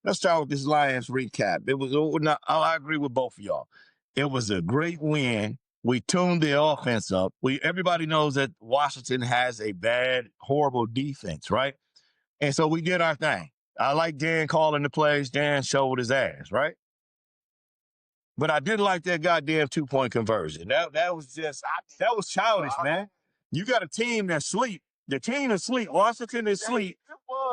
let's start with this Lions recap. I agree with both of y'all. It was a great win. We tuned the offense up. Everybody knows that Washington has a bad, horrible defense, right? And so we did our thing. I like Dan calling the plays. Dan showed his ass, right? But I didn't like that goddamn 2-point conversion. That was childish, man. You got a team that's asleep. The team is asleep. Washington is asleep.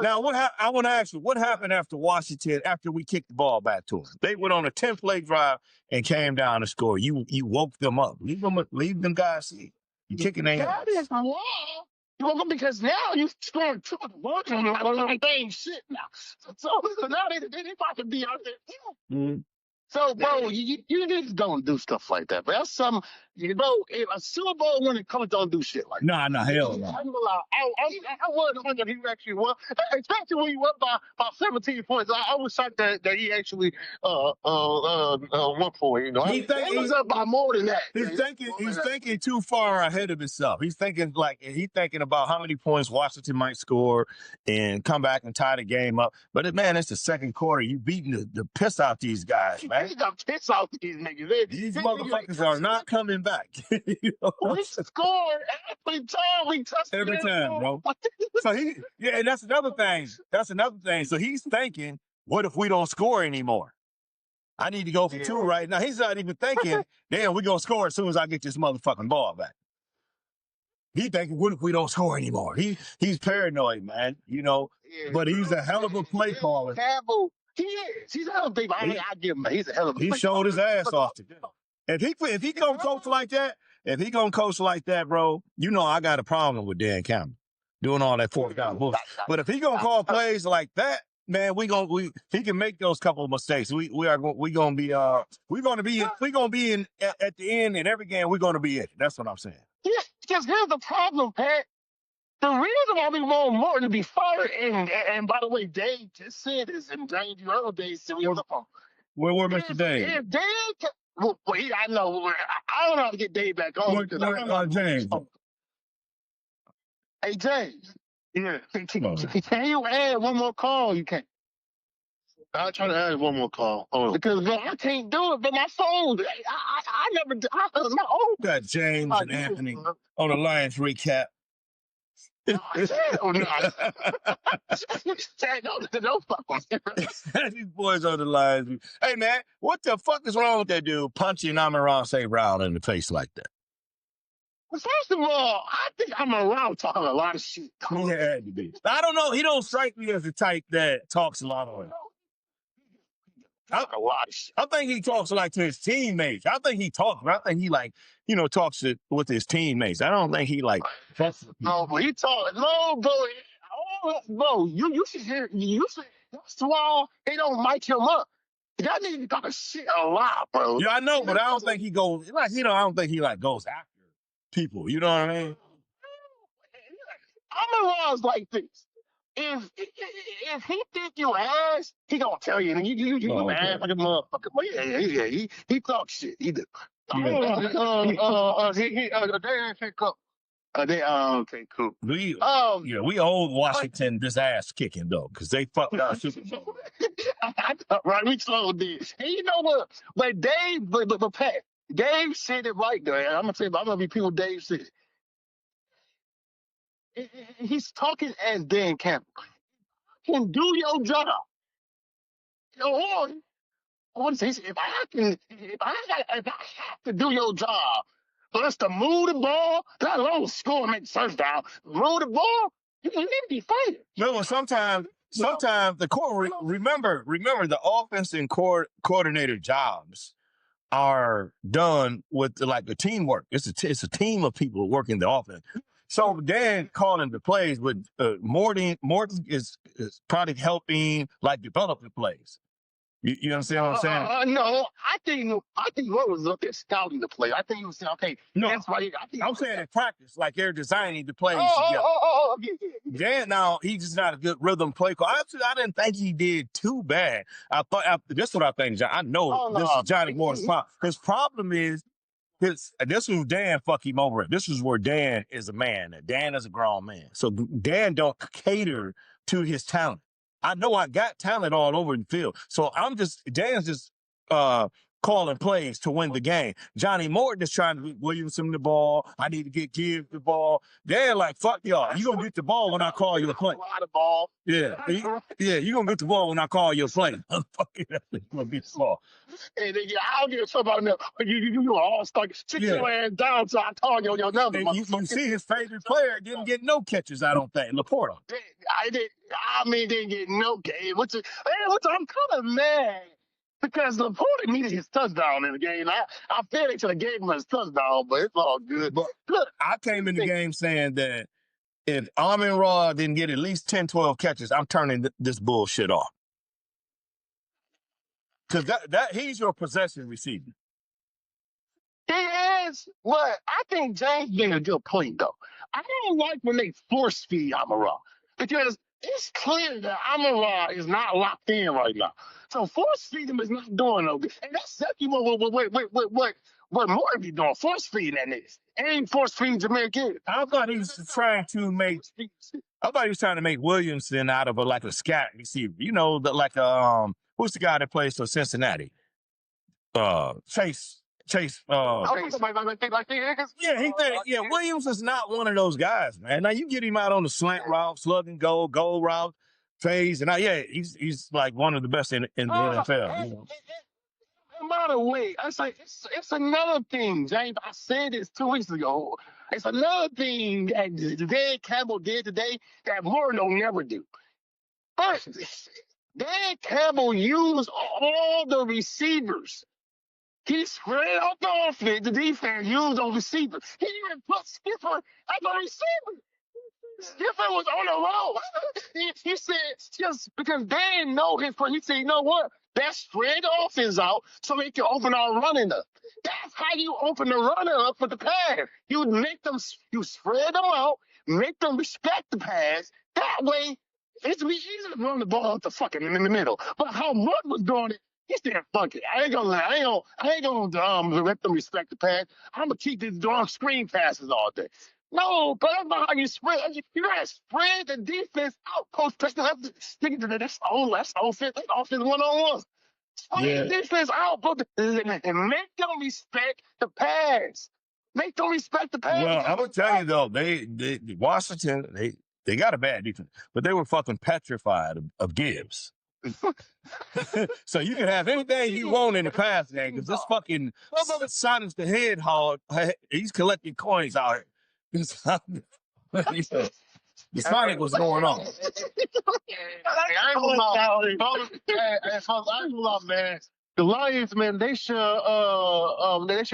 Now, I want to ask you, what happened after Washington, after we kicked the ball back to them? They went on a 10-play drive and came down to score. You woke them up. Leave them guys sleep. You kicking their ass. You woke up because now you scoring 2 points like they ain't shit now. So now they about to be out there. Mm-hmm. So, bro, you just don't do stuff like that. But that's something, if a Super Bowl winner comes, don't do shit like that. No, hell no. I was wondering he actually won, especially when he won by 17 points. I was shocked that he actually won for it. He was up by more than that. He's thinking too far ahead of himself. He's thinking about how many points Washington might score and come back and tie the game up. But man, it's the second quarter. You beating the piss out these guys, man. He got piss out these niggas. These motherfuckers are not coming back. We scored every time we touched every time, bro. So and that's another thing. So he's thinking, what if we don't score anymore? I need to go for 2 right now. He's not even thinking, damn, we're going to score as soon as I get this motherfucking ball back. He's thinking, what if we don't score anymore? He's paranoid, man, but he's a hell of a play caller. He is. He's a hell of a big man. I give him. He's a hell of a He showed his ass off today. If he gonna coach like that, bro, I got a problem with Dan Campbell doing all that 4th down bullshit. But if he gonna call plays like that, man, he can make those couple of mistakes. We're gonna be in at the end in every game. We're gonna be in it. That's what I'm saying. Yeah, because here's the problem, Pat. The reason why we want Morton to be fired, and by the way, Dave just said this, and Dave, you heard Dave said we on the phone. Where Mr. Dave? If Dave, I know. I don't know how to get Dave back on. James. Hey, James. Yeah. Can you add one more call? You can't. I'll try to add one more call. Because bro, I can't do it, but my phone, I never, my old. Got James and Anthony on the Lions recap. No fuck on These boys on the lines. Hey man, what the fuck is wrong with that dude punching Amon-Ra St. Brown in the face like that? Well, first of all, I think Amon-Ra talking a lot of shit. He had to be. I don't know. He don't strike me as the type that talks a lot of it. I think he talks like to his teammates. I think he talks, but I think he talks with his teammates. I don't think he No, but he talk. No, bro. You should hear. That's why they don't mic him up. That nigga got shit a lot, bro. Yeah, I know, but I don't think he goes I don't think he goes after people. You know what I mean? Amon-Ra's like this. If he think you ass, he gonna tell you. And you ass like a motherfucker. Well, yeah. He talk shit. He do. They ain't pick up. Okay, cool. We owe Washington this ass kicking though, because they fucked our Super Bowl. Right, we slowed this. And you know what? But Dave, but Pat, Dave said it right there. I'm gonna be people. Dave said it. He's talking as Dan Campbell. Can do your job. Or if I have to do your job, for us to move the ball, let alone score and make first down, move the ball, you need to be fighting. No, sometimes the court. Remember the offense and coordinator jobs are done with the teamwork. It's a team of people working the offense. So Dan calling the plays, but Morton is probably helping develop the plays. You understand what I'm saying? No, I think what was up there scouting the play. I think he was saying, okay, no, that's why I'm saying in practice, they're designing the plays together. Yeah. Dan, now he's just not a good rhythm play call. Actually, I didn't think he did too bad. I thought this is what I think. I know this is Johnny Moore's problem. His problem is this was Dan fuck him over. This is where Dan is a man. Dan is a grown man. So Dan don't cater to his talent. I know I got talent all over the field. So Dan's just calling plays to win the game. Johnny Morton is trying to get Williamson the ball. I need to get Gibbs the ball. They're like, fuck y'all. You gonna get the ball when I call you a play. The ball. Yeah. You gonna get the ball when I call you a play. Fuck it. You gonna get the ball. And then, I'll give somebody else. You all start sit your ass down so I call your number. You see his favorite player didn't get no catches, I don't think. Laporta. Didn't get no game. I'm kind of mad because Laporta needed his touchdown in the game. I feel they should have gave him his touchdown, but it's all good. But look, I came in the game saying that if Amon-Ra didn't get at least 10, 12 catches, I'm turning this bullshit off. Because he's your possession receiver. He is, but I think James made a good point, though. I don't like when they force feed Amon-Ra because it's clear that Amon-Ra is not locked in right now. So force feed him is not doing no good. And that's exactly what Morton be doing, force feeding that niggas. Ain't force feeding Jahmyr Gibbs. I thought he was trying to make Williamson out of a scat receiver. You know, who's the guy that plays for Cincinnati? Chase. Williams is not one of those guys, man. Now you get him out on the slant route, slug and go route, phase, and he's like one of the best in the NFL. You know? By the way, I say it's another thing, James. I said this 2 weeks ago. It's another thing that Dan Campbell did today that Morton will never do. First, Dan Campball used all the receivers. He spread out the offense, the defense used on receivers. He even put Skipper as a receiver. Skipper was on the road. He said, just because Dan know his point, he said, you know what? Let's spread the offense out so we can open our running up. That's how you open the running up for the pass. You spread them out, make them respect the pass. That way, it's be easy to run the ball out the fucking in the middle. But how Mudd was doing it, he said, fuck it. I ain't gonna let them respect the pass. I'm gonna keep these darn screen passes all day. No, but that's not how you spread. You gotta spread the defense out. Coach Preston has to stick it to that's offense. That's offense one-on-one. Spread the defense out, and make them respect the pass. Make them respect the pass. Well, I'm gonna tell you though, Washington, they got a bad defense, but they were fucking petrified of Gibbs. So you can have anything you want in the pass game because this fucking Sonic the Hedgehog, he's collecting coins out here. The Sonic was going on. I ain't gonna lie, man. The Lions, man, they should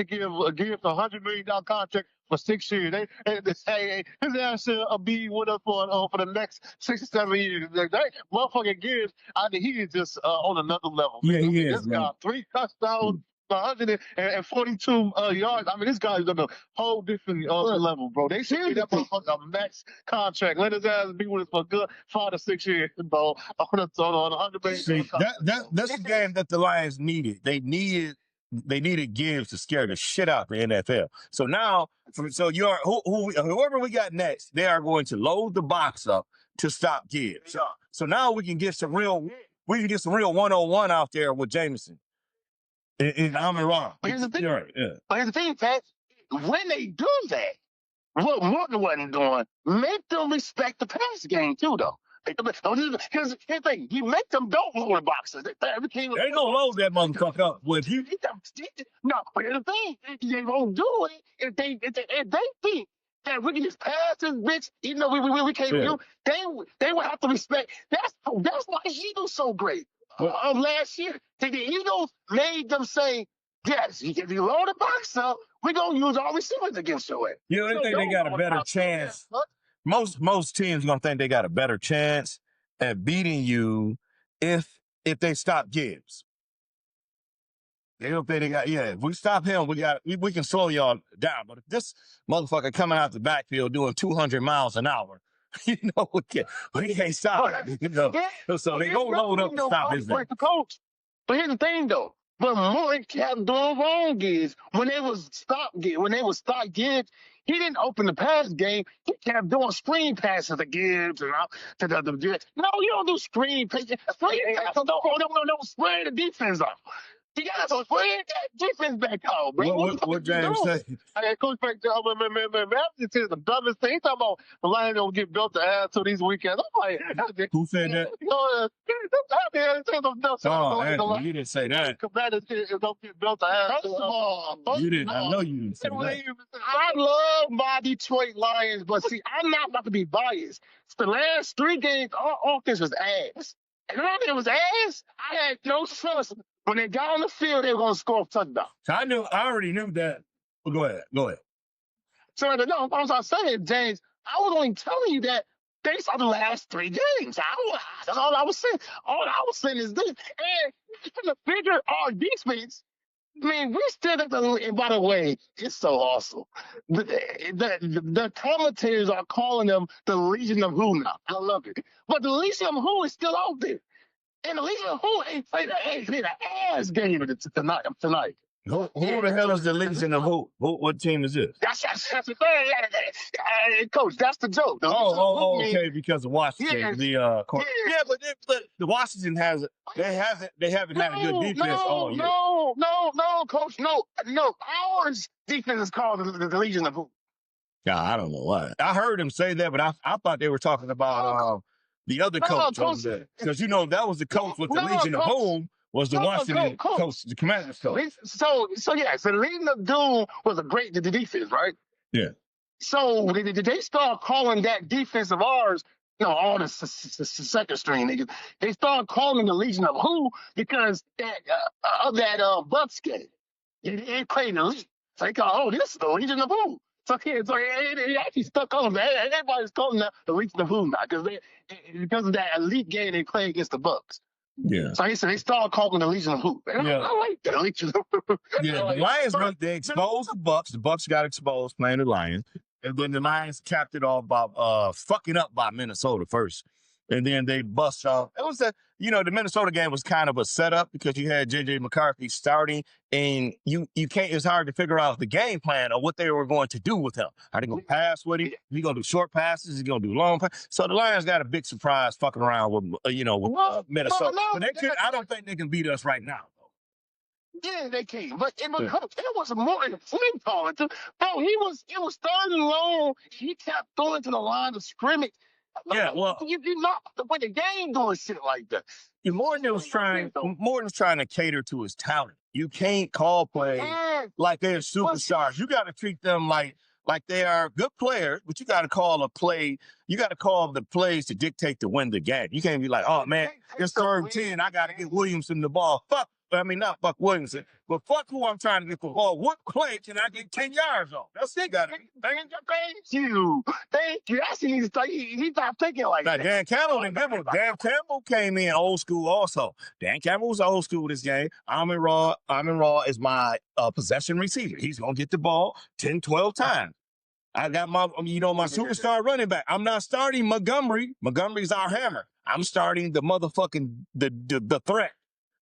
give $100 million contract for 6 years. His ass should be with us for the next 6 or 7 years. That motherfucking Gibbs, I think he is just on another level. Yeah, he is. This guy, 3 touchdowns, 142 yards. I mean, this guy's on a whole different level, bro. They should give that motherfucker a max contract. Let his ass be with us for a good 5 to 6 years, bro. On $100 million. See, that's the game that the Lions needed. They needed Gibbs to scare the shit out the NFL. So now, whoever we got next, they are going to load the box up to stop Gibbs. So now we can get some real 101 out there with Jameson. And Amon-Ra. But here's the thing, Pat. When they do that, what Morton wasn't doing, make them respect the pass game too, though. Here's the thing: you make them don't load the boxes. They gonna load that motherfucker up with you. No, but here's the thing: they won't do it if they think that we can just pass this bitch, even though we can't do. They will have to respect. That's why the Eagles so great. Last year, the Eagles made them say, yes, if you load the box up, we're going to use our receivers against your way. You know, they got a better chance. Most teams are going to think they got a better chance at beating you if they stop Gibbs. They don't think they got, if we stop him, we can slow y'all down. But if this motherfucker coming out the backfield doing 200 miles an hour, we can't stop it. You know? So they go load up to stop his the coach. But here's the thing, though. But Morton kept doing wrong is when they was stop Gibbs, He didn't open the pass game. He kept doing screen passes to Gibbs and to the no, you don't do screen passes. Don't spread the defense off. You got to spread that defense back out, bro. What James say? Hey, Coach Frank, this is the dumbest thing. He talking about the Lions don't get built to add to these weekends. I'm like, who said that? Oh, Anthony, you didn't say that. Commanders don't get built to add. First of all, you didn't. I know you didn't say that. I love my Detroit Lions, but see, I'm not about to be biased. The last 3 games, our offense was ass. And when it was ass, I had no trust. When they got on the field, they were going to score a touchdown. So I already knew that. Well, go ahead. So no, I was saying, James, I was only telling you that based on the last 3 games. That's all I was saying. All I was saying is this. And to figure our defense, I mean, we still at and by the way, it's so awesome. The commentators are calling them the Legion of Who now. I love it. But the Legion of Who is still out there. And the Legion of Who ain't played an ass game tonight. Who the hell is the Legion of Who? What team is this? That's the thing. Coach, that's the joke. Okay, because of Washington. Yeah. But the Washington they haven't had a good defense all year. No, Coach, no. Ours defense is called the Legion of Who. Yeah, I don't know why. I heard him say that, but I thought they were talking about the other coach over there. Because that was the coach with the Legion of Who. Was the Washington coach, the Commanders coach. So the Legion of Doom was the defense, right? Yeah. So they start calling that defense of ours, all the second string niggas. They start calling the Legion of Who because of that Bucks game. It played the league. So they call, this is the Legion of Who. So it actually stuck on them. Everybody's calling that the Legion of Who now because of that elite game they played against the Bucks. Yeah. So they started calling the Legion of Who. I like that Legion of Who. Yeah, the Lions they exposed the Bucks. The Bucks got exposed playing the Lions. And then the Lions capped it off by fucking up by Minnesota first. And then they bust off. It was the Minnesota game was kind of a setup because you had J.J. McCarthy starting, and you can't. It's hard to figure out the game plan of what they were going to do with him. Are they going to pass with him? Is he going to do short passes? Is he going to do long passes? So the Lions got a big surprise fucking around with Minnesota. But I don't think they can beat us right now. Yeah, they can. But it was more in the play calling too. Bro, it was third and long. He kept going to the line of scrimmage. Yeah, well, you're not the way the game doing shit like that. Morton was trying to cater to his talent. You can't call plays like they're superstars. You got to treat them like they are good players, but you got to call a play. You got to call the plays to dictate to win the game. You can't be like, oh man, it's 3rd and 10. I got to get Williamson the ball. Not Buck Williamson, but fuck who I'm trying to get the ball. What play can I get 10 yards on? That's it, got it. Thank you. Actually, he's not thinking like that. Dan Campbell didn't give him. Dan Campbell came in old school also. Dan Campbell was old school this game. Amon Ra is my possession receiver. He's going to get the ball 10, 12 times. I got my superstar running back. I'm not starting Montgomery. Montgomery's our hammer. I'm starting the motherfucking, the threat.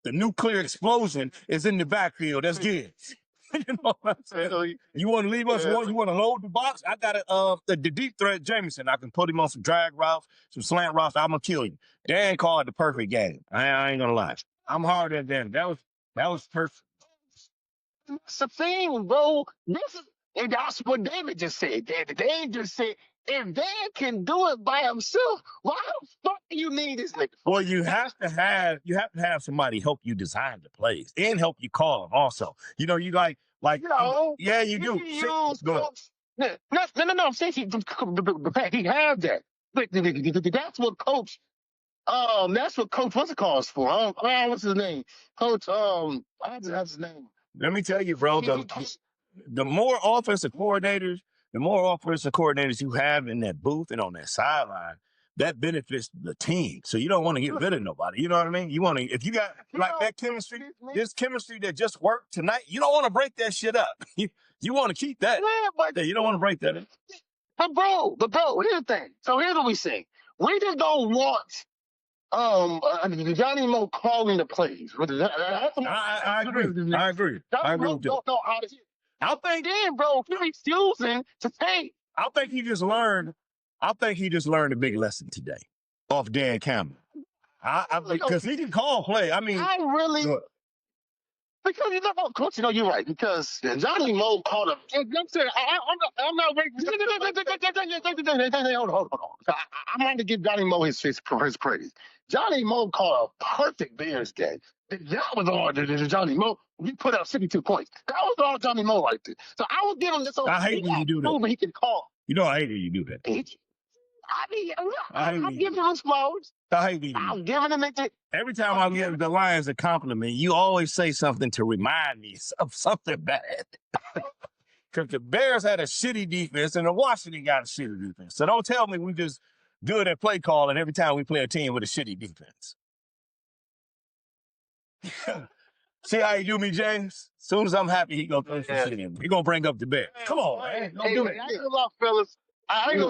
The nuclear explosion is in the backfield. That's good. You know what I'm saying? You want to leave us one? You want to load the box? I got the deep threat Jameson. I can put him on some drag routes, some slant routes. I'm going to kill you. Dan called the perfect game. I ain't going to lie. I'm harder than Dan. That was perfect. That's the thing, bro. And that's what David just said. David just said, if Dan can do it by himself, why the fuck do you need this nigga? Well, you have to have somebody help you design the plays and help you call them also. You do. Yeah, you do. No. I'm saying he has that. But that's what Coach. That's what Coach. What's it called for? What's his name? Coach. What's his name? Let me tell you, bro. The more offensive coordinators you have in that booth and on that sideline, that benefits the team. So you don't want to get rid of nobody. You know what I mean? You want to, if you got that chemistry, this chemistry that just worked tonight, you don't want to break that shit up. You want to keep that. You don't want to break that up. But bro, here's the thing. So here's what we say. We just don't want Johnny Mo calling the plays. I agree. I agree with that. I think then, bro, you're refusing to take. I think he just learned a big lesson today off Dan Campbell. Because he can call play. I mean, I really. Because you know, coach, you know, you're right. Because Johnny Moe called him. I'm saying, I'm not waiting. Hold on. I'm going to give Johnny Moe his praise. Johnny Moe called a perfect Bears game. That was all Johnny Moe. We put up 62 points. That was all Johnny Moe right there. So I would give him this. I hate when you do that. He can call. You know, I hate when you do that. I mean, I'm giving him flowers. I'm giving him it. Every time I give the Lions a compliment, you always say something to remind me of something bad. Because the Bears had a shitty defense and the Washington got a shitty defense. So don't tell me we just good at play calling every time we play a team with a shitty defense. See how you do me, James? As soon as I'm happy, he gonna throw some shit in. He gonna bring up the Bears. Come on, man. Don't do it. I ain't gonna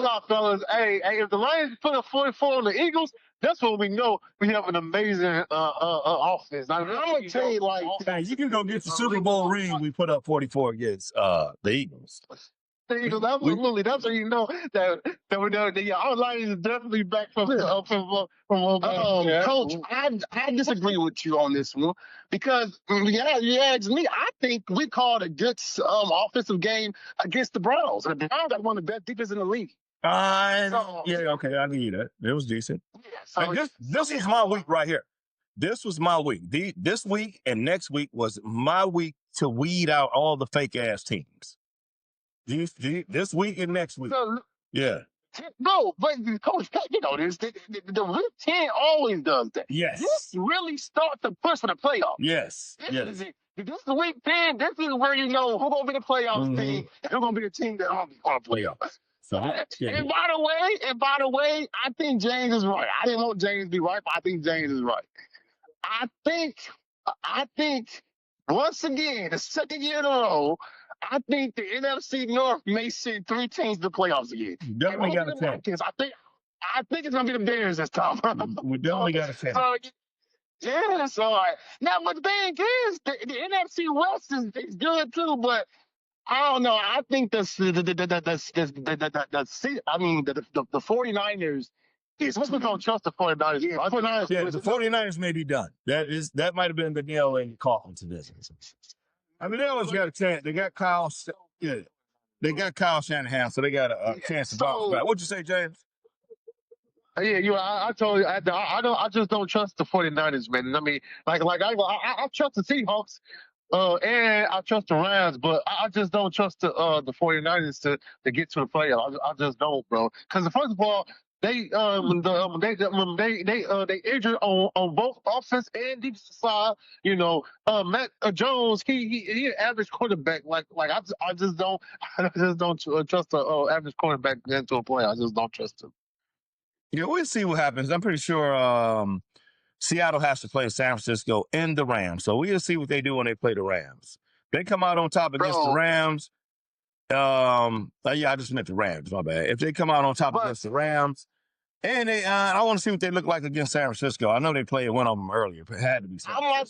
lie, fellas. Hey, if the Lions put a 44 on the Eagles, that's when we know we have an amazing offense. I'm gonna tell you, like, man, you can go get the Super Bowl ring. We put up 44 against the Eagles. The Eagles, absolutely. That's how you know that our Lions is definitely back from Coach. I disagree with you on this one because you asked me. I think we called a good offensive game against the Browns. And the Browns got one of the best defenses in the league. Okay, I give you that. It was decent. Yeah, so this is my week right here. This was my week. This week and next week was my week to weed out all the fake ass teams. This week and next week. Yeah. No, but Coach, you know this. The Week 10 always does that. Yes. This really starts to push for the playoffs. Yes. This is the Week 10. This is where you know who's going to be the playoffs team and who's going to be the team that are going to playoffs. So, yeah. And by the way, I think James is right. I didn't want James to be right, but I think James is right. I think once again, the second year in a row, I think the NFC North may send 3 teams to the playoffs again. Definitely got a chance. I think it's gonna be the Bears this time. We definitely got a chance. Yeah, so now, but the thing is, the NFC West is good too, but I don't know. I think the 49ers. Yes, what's going to trust the 49ers? Yeah, the 49ers may be done. That might have been the nail in the coffin to this. I mean, they always got a chance. They got Kyle. Yeah, they got Kyle Shanahan, so they got a chance to bounce back. What'd you say, James? Yeah, I told you. I just don't trust the 49ers, man. I mean, I trust the Seahawks, and I trust the Rams, but I just don't trust the 49ers to get to the playoffs. I just don't, bro. Because first of all, they injured on both offense and defensive side. You know, Matt Jones, he an average quarterback. I just don't trust the average quarterback into a play. I just don't trust him. Yeah, we'll see what happens. I'm pretty sure Seattle has to play San Francisco and the Rams, so we'll see what they do when they play the Rams. They come out on top against the Rams. I just meant the Rams. My bad. If they come out on top against the Rams, and I want to see what they look like against San Francisco. I know they played one of them earlier, but it had to be. I'm about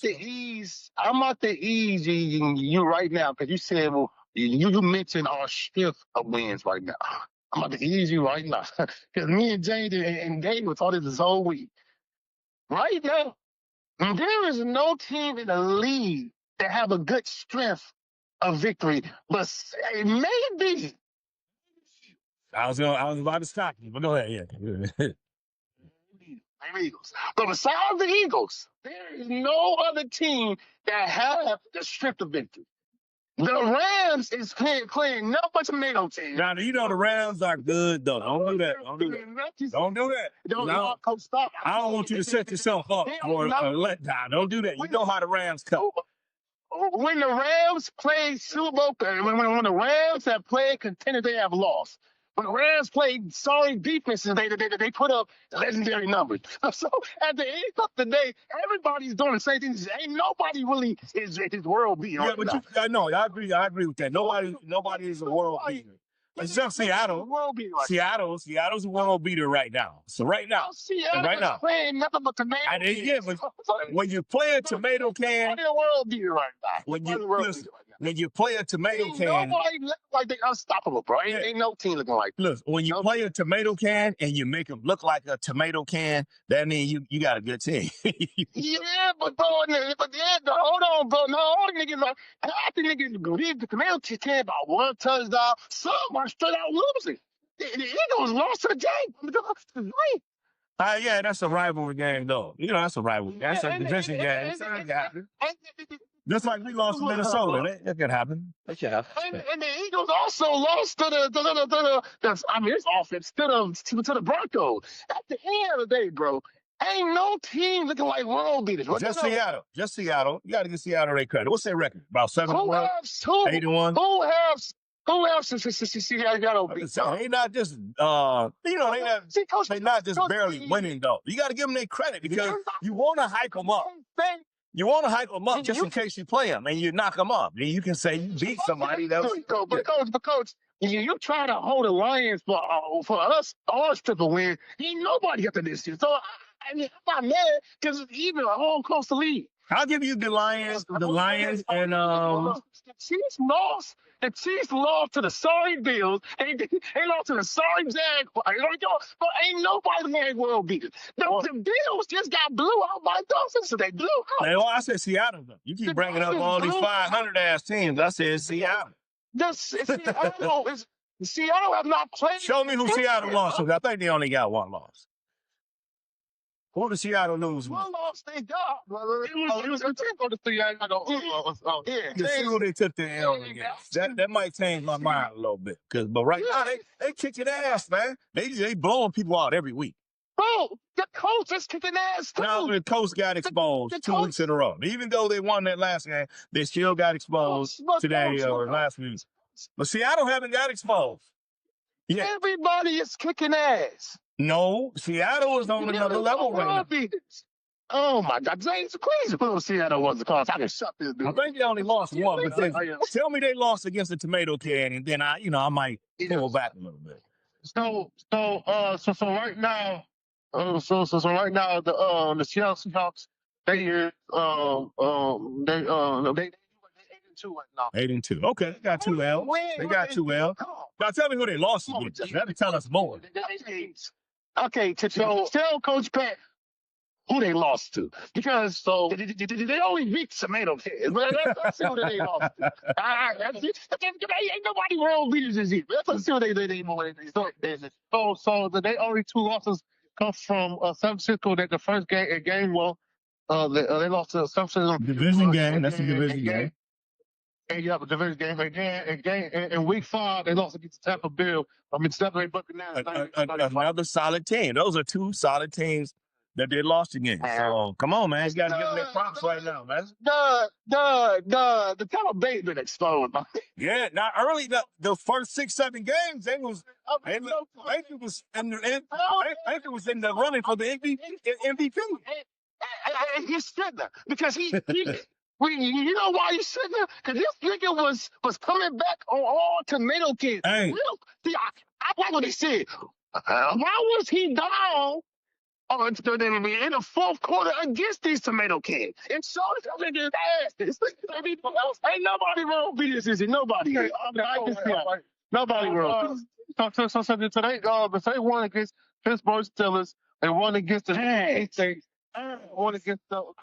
to ease you right now because you said you mentioned our shift of wins right now. I'm about to ease you right now because me and James and Dave were talking this whole week. Right now, there is no team in the league that have a good strength of victory, but maybe. I was about to stop you, but go ahead. Yeah. Maybe Eagles. But besides the Eagles, there is no other team that have the strength of victory. The Rams is playing nothing tomato team. Now, you know the Rams are good, though. Don't do that. Don't do that. Coach, stop. I don't want you to set yourself up for a letdown. Don't do that. You know how the Rams come. When the Rams play Super Bowl, when the Rams have played contenders, they have lost. When the Rams played sorry defenses, they put up legendary numbers. So at the end of the day, everybody's doing the same thing. Ain't nobody really is world beater. Yeah, but I agree with that. Nobody is a world beater. It's just Seattle. Seattle's a world beater right now. So right now, playing nothing but tomato. But when you play a tomato can, a world beater right now. when you play a tomato Ain't can, nobody look like they unstoppable, bro. Ain't no team looking like that. look, when you play a tomato can and you make them look like a tomato can, that means you got a good team. Yeah, but bro, hold on, bro. No, all the niggas, like, half the niggas leave the tomato can about one touchdown. Some are straight out losing. The Eagles lost to the Jags. Yeah, that's a rivalry game, though. You know, that's a rivalry. That's a division game. Just like we lost to Minnesota. That could happen. That could happen. And the Eagles also lost to this offense to the Broncos. At the end of the day, bro, ain't no team looking like world beaters. Just Seattle. Just Seattle. You got to give Seattle their credit. What's their record? About 7-1? 8-1? Who else Seattle beat? They not just they not just barely winning though. You got to give them their credit because you want to hype them up. You want to hype them up just in case you play them and you knock them up. Then you can say you beat somebody. Because you try to hold the Lions for us to win. Ain't nobody up to this year. So I mean, I'm not mad because even home close to lead. I'll give you the Lions and the Chiefs lost. The Chiefs lost to the sorry Bills. They lost to the sorry Jaguars. But ain't nobody like world beaters. The Bills just got blew out by Dolphins, so they blew out. Well, I said Seattle, though. You keep bringing up all these 500-ass teams. I said Seattle. Seattle have not played. Show me who Seattle lost to. I think they only got one loss. Who did Seattle lose? One loss they got, brother. It was a team on the Seattle. Yeah, see who they took the L against. That might change my mind a little bit. But right now, they kicking ass, man. They blowing people out every week. Bro, the coach is kicking ass, too. Now, the coach got exposed 2 weeks in a row. Even though they won that last game, they still got exposed today or last week. But Seattle haven't got exposed. Yeah. Everybody is kicking ass. No, Seattle is on another level right now. Oh my God, James, please put Seattle was the cause. I can shut this dude. I think they only lost one, but tell me they lost against the tomato can, and then I might pull back a little bit. So right now, right now the Seattle Seahawks they 8-2 right now. 8-2. Okay, they got 2 L. They got 2 L. Now tell me who they lost against. You have to tell us more. Okay, tell Coach Pat who they lost to. Because they only beat tomato cans. Let's see who they lost to. Ain't nobody world beaters this year. Let's see who they So they only 2 losses come from San Francisco. That the first game well, they lost to San Francisco. Division game. That's a division game. And you have a division game again. In week 5, they lost against the Tampa Bay Buccaneers. Another solid team. Those are 2 solid teams that they lost against. So come on, man. You got to give them their props right now, man. The Tampa Bay been exposed. Yeah, not early. The first 6-7 games, I think it was in the running for the MVP. And he's sitting there because he you know why he's sitting there? Because this nigga was coming back on all tomato cans. Hey. See, I like what he said. Why was he down in the fourth quarter against these tomato cans? And so it's nigga's ass. Ain't nobody wrong beat this. Nobody. Nobody wrong. So today, but they won against Pittsburgh Steelers. They won against the Hold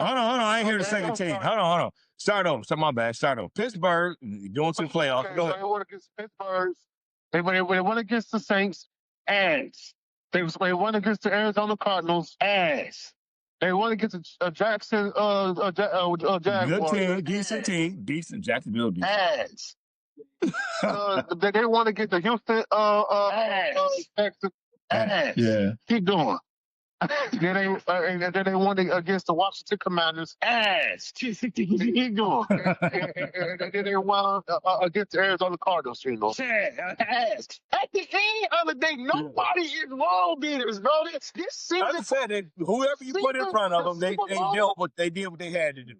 on. I ain't hear the second team. Hold on. Start over. My bad. Start over. Pittsburgh going to the playoffs. Okay, Go ahead. They won against Pittsburgh. They won against the Saints. Ass. They won against the Arizona Cardinals. Ass. They won against the Jackson Jaguars. Good team. Decent team. Decent. Jacksonville. Ass. They won against the Houston Texans. Ass. Yeah. Keep going. Then they won against the Washington Commanders. Ass. Keep going. And then they won against the Arizona Cardinals. Ass. At the end of the day, nobody is world beaters, bro. This season. I said that whoever you put in front of them, they did what they had to do.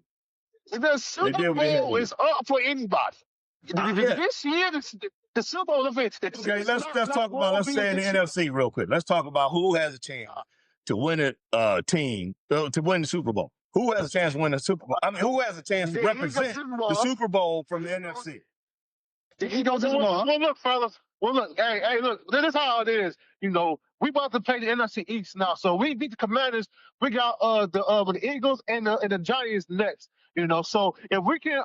The Super Bowl is up for anybody. This year, the Super Bowl event. Okay, let's talk about. Let's stay in the NFC real quick. Let's talk about who has a chance to win to win the Super Bowl. Who has a chance to win the Super Bowl? I mean, who has a chance to The Eagles represent Super the Bowl. Super Bowl from the NFC? The Eagles Super Bowl. Well, look, fellas. Well, look. Hey, look. This is how it is. You know, we about to play the NFC East now. So we beat the Commanders. We got the Eagles and the Giants next. You know, so if we can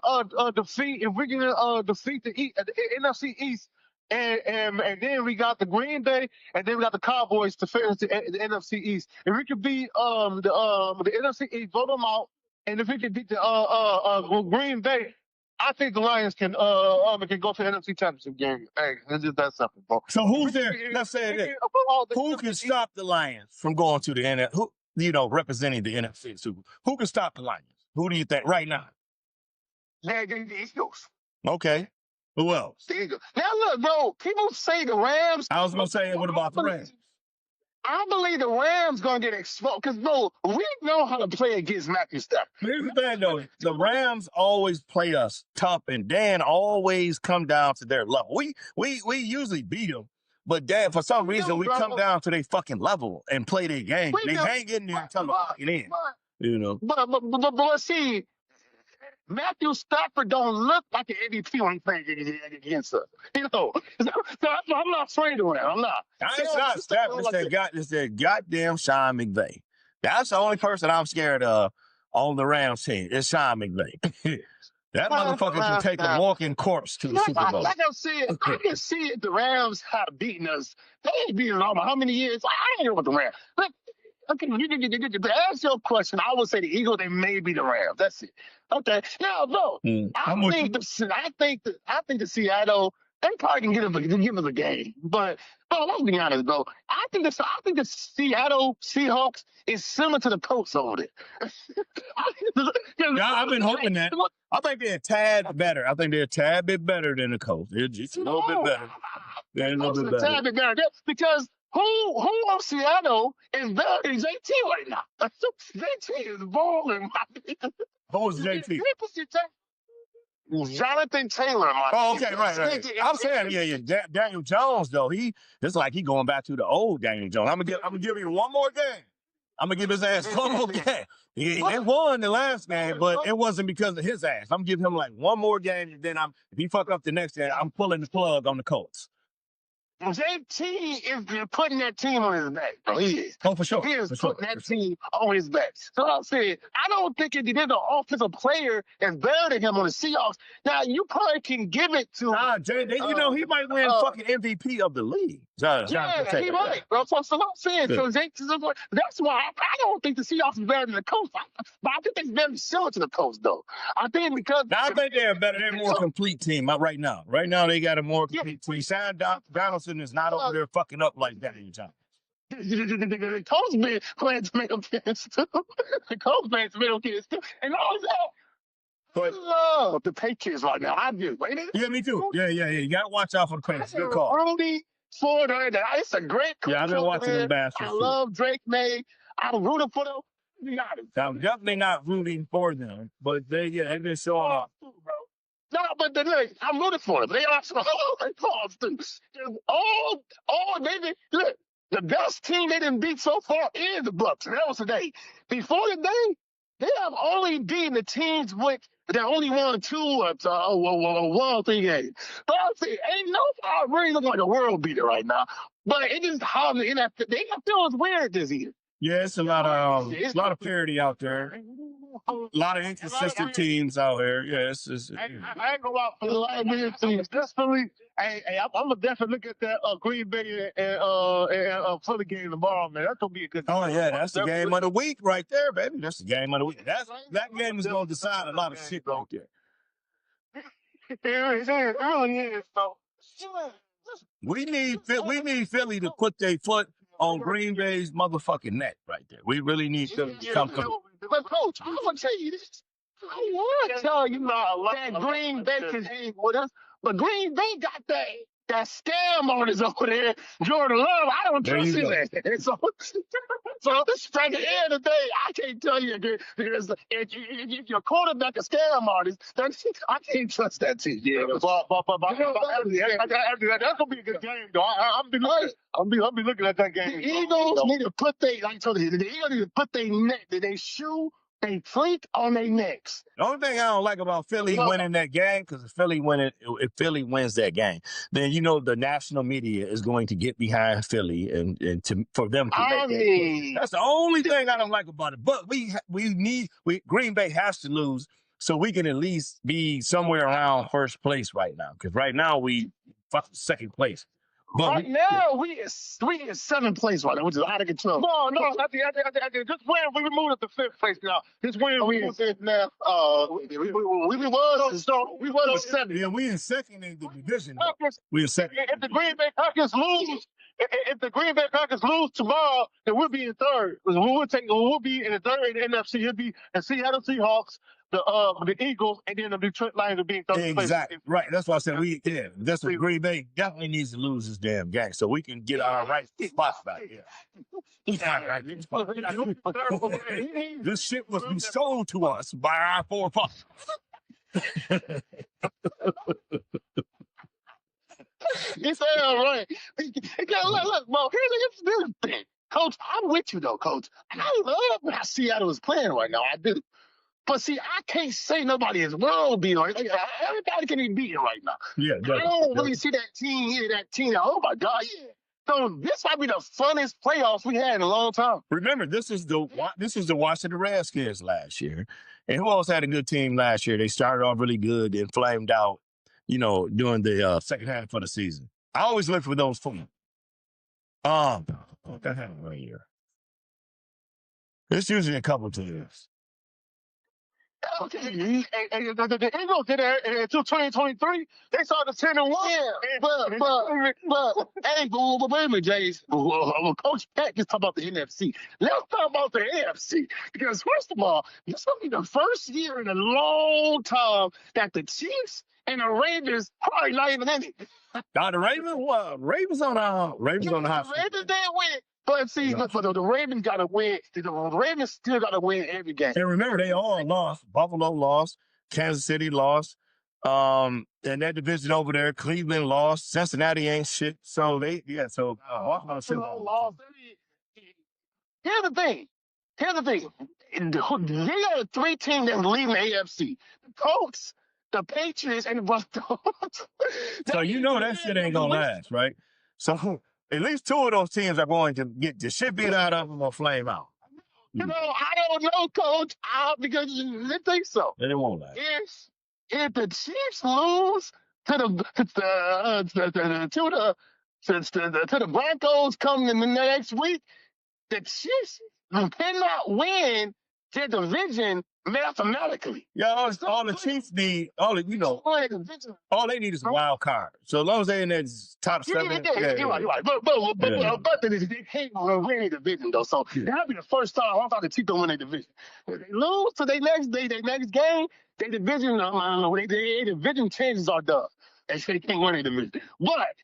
defeat the NFC East. And then we got the Green Bay, and then we got the Cowboys to finish the NFC East. If we could beat the NFC East, vote them out, and if we can beat the Green Bay, I think the Lions can go to the NFC Championship game. Hey, it's just that simple, bro. So who's there? Let's say that. Who can stop the Lions from going to the NFC? Who, representing the NFC Super Bowl? Who can stop the Lions? Who do you think right now? The Eagles. Okay. Who else? The Eagles. Now look, bro. People say the Rams. I was gonna say, what about the Rams? I believe the Rams gonna get exposed because, bro, we know how to play against Matthew Stafford. Here's the thing, though: the Rams always play us tough, and Dan always come down to their level. We usually beat them, but Dan, for some reason, we come down to their fucking level and play their game. They ain't getting there until the fucking end. But let's see. Matthew Stafford don't look like an MVP when he's playing against us. So I'm not afraid of him. I'm not. It's not Stafford. It's that goddamn Sean McVay. That's the only person I'm scared of on the Rams team. It's Sean McVay. That motherfucker can take a walking corpse to the Super Bowl. Like I said, I can see it. The Rams have beaten us. They ain't beaten us how many years? I ain't know what the Rams. Look, okay, to answer your question, I would say the Eagles. They may be the Rams. That's it. Okay. Now, bro, I think the Seattle. They probably can give us a game, but let's be honest, bro. I think the Seattle Seahawks is similar to the Colts over there. I've been hoping that. I think they're a tad better. I think they're a tad bit better than the Colts. They're just a little bit better. They're a little bit better. A tad bit better because who on Seattle is better than JT right now? JT is balling. Who's JT? Jonathan Taylor. Oh, okay, right. I'm saying, Daniel Jones though. It's like he going back to the old Daniel Jones. I'm gonna give him one more game. I'm gonna give his ass one more game. He won the last game, but it wasn't because of his ass. I'm giving him like one more game, and then if he fuck up the next game, I'm pulling the plug on the Colts. JT is putting that team on his back, bro. He is. Oh, for sure. He is putting that team on his back. So I'm saying, I don't think there's an offensive player that's better than him on the Seahawks. Now, you probably can give it to Jay, he might win fucking MVP of the league. He might, bro. So I'm saying, that's why I don't think the Seahawks is better than the Colts. But I think they're very similar to the Colts, though. I think because I think they're better. They're a more complete team right now. Right now, they got a more complete team. Sam Donaldson is not over there fucking up like that anytime. The Colts been playing tomato cans too. The Colts playing tomato cans too. And all that. I love the Patriots right now. I do. Yeah, me too. Yeah. You got to watch out for the Patriots. Good call. Rudy Ford, it's a great coach. Yeah, I've been watching the bastards. I love Drake May. I'm rooting for them. I'm definitely not rooting for them, but they've been showing up. No, but look, I'm rooting for them. They are so close too. Look, the best team they didn't beat so far is the Bucks. And that was today. Before today, they have only beaten the teams that only won 2 or 1 or 3 games. But I'll say, ain't nobody really looking like a world beater right now. But it just how the NFL, they feel it's weird this year. Yeah, it's a lot of parity out there. A lot of inconsistent teams out here. Yeah, I ain't go out for the Lions teams. Definitely, I'm gonna definitely look at that Green Bay and Philly game tomorrow, man. That's gonna be a good. Oh yeah, that's the game of the week right there, baby. That's the game of the week. That game is gonna decide a lot of shit right there. It really is. So we need Philly to put their foot on Green Bay's motherfucking neck right there. We really need Philly to come through. But Coach, I'm gonna tell you this. I want to tell you that Green Bay can hang with us, but Green Bay got that scam artist over there, Jordan Love. I don't trust his ass. So at the end of the day, I can't tell you because if your quarterback a scam artist, I can't trust that team. Yeah, that's gonna be a good game, though. I'll be looking at that game. The Eagles need to put their neck, their shoe They fleet on their necks. The only thing I don't like about Philly winning that game, because if Philly wins that game, then the national media is going to get behind Philly and for them to make that. That's the only thing I don't like about it. But Green Bay has to lose so we can at least be somewhere around first place right now. Because right now we second place. But right now, we in seventh place right now, which is out of control. No, I think this win, we moved up to fifth place now. This win, we in fifth now. We was seventh. Yeah, we in second in the division. We in second. If the Green Bay Packers lose tomorrow, then we'll be in third. We'll be in the third in the NFC. It'll be the Seattle Seahawks, the Eagles, and then the Detroit Lions will be in third place. Exactly. Right. That's why I said that's what Green Bay definitely needs to lose this damn game so we can get our right spots back. This shit must be sold to us by our forefathers. You say all right. Look, Mo, here's the thing. Coach, I'm with you, though, Coach. I love when Seattle is playing right now. I do. But see, I can't say nobody is world beating. Everybody can be beaten right now. Yeah, I don't really see that team here, that team. Oh, my God, yeah. So this might be the funnest playoffs we had in a long time. Remember, this is the Washington Redskins last year. And who else had a good team last year? They started off really good and flamed out, during the second half of the season. I always look for those four. What happened right here? It's usually a couple of teams. Okay. The Eagles did it until 2023. They started 10-1. Yeah, but hey, but wait a minute, Jays. Coach Pat just talking about the NFC. Let's talk about the AFC because first of all, this will be the first year in a long time that the Chiefs and the Ravens probably not even in it. The Ravens? Well, Ravens on the hot. The Ravens didn't win. But see, but the Ravens got to win. The Ravens still got to win every game. And remember, they all lost. Buffalo lost. Kansas City lost. And that division over there, Cleveland lost. Cincinnati ain't shit. So Buffalo lost. Here's the thing. They are three teams that's leading the AFC. The Colts, the Patriots, and the Buffalo. So that shit ain't gonna last, right? So at least two of those teams are going to get the shit beat out of them or flame out. I don't know, Coach. Because they think so. Then it won't last. If the Chiefs lose to the Broncos coming in the next week, the Chiefs cannot win their division mathematically. Yeah, all the Chiefs need, all they need is a wild card. So as long as they're in that top seven. You're right. But they can't win their division, though. So that'll be the first time I thought the Chiefs don't win their division. If they lose to their next game, their division, their division chances are done. They can't win their division. But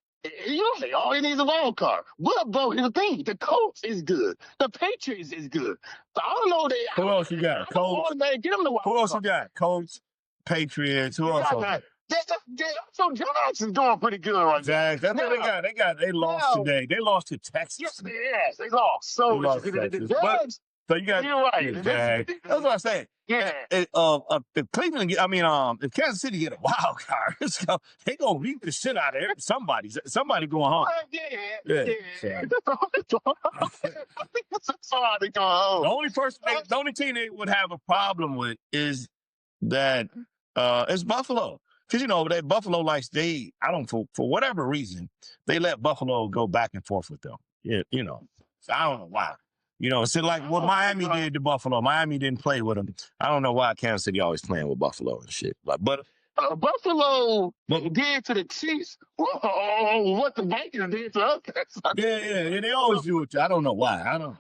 usually all he needs is a wild card. But here's the thing: the Colts is good. The Patriots is good. So I don't know. Who else you got? Colts. Get them the wild Who else you got? Colts, Patriots. Who else? So Jackson's doing pretty good right now. That's what they lost today. They lost to Texas. Yes, they lost. So you got. You're right. That's what I'm saying. Yeah. If Cleveland, if Kansas City get a wild card, they gonna beat the shit out of it. Somebody going home. Yeah. That's all they going home. The only team they would have a problem with is that it's Buffalo. Because that Buffalo for whatever reason, they let Buffalo go back and forth with them. Yeah, so I don't know why. It's like what Miami did to Buffalo. Miami didn't play with them. I don't know why Kansas City always playing with Buffalo and shit. But Buffalo did to the Chiefs what the Vikings did to us. Yeah. They always do it. I don't know why. I don't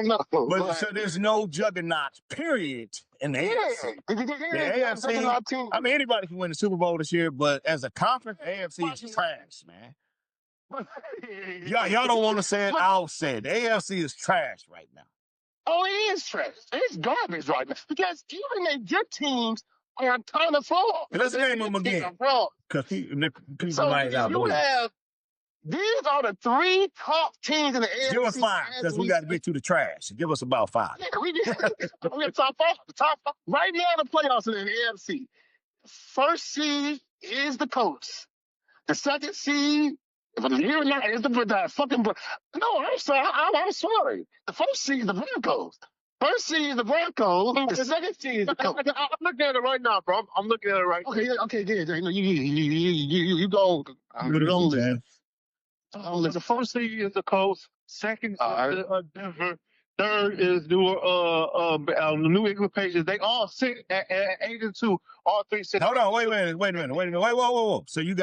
know. But so there's no juggernauts, period, in the AFC. The AFC, anybody can win the Super Bowl this year, but as a conference, AFC is trash, man. Y'all don't want to say it. I'll say it. The AFC is trash right now. Oh, it is trash. It's garbage right now because even the good teams are kind of flawed. Let's name them again. Because people might not believe. These are the 3 top teams in the AFC. Give us 5 because we got to get to the trash. Give us about 5. Yeah, we top 5. Top 5. Right now, the playoffs in the AFC. First seed is the Colts. The second seed, if I'm hearing that, is the fucking. No, I'm sorry. I'm sorry. The first seed is the Broncos. First seed is the Broncos. The second seed is the Colts. I'm looking at it right now, bro. I'm looking at it right now. Okay, good. You go. The first seed is the Colts. Second is Denver. Third is New England Patriots. They all sit at 8-2. All 3 sit. Hold on, wait a minute. Whoa. So you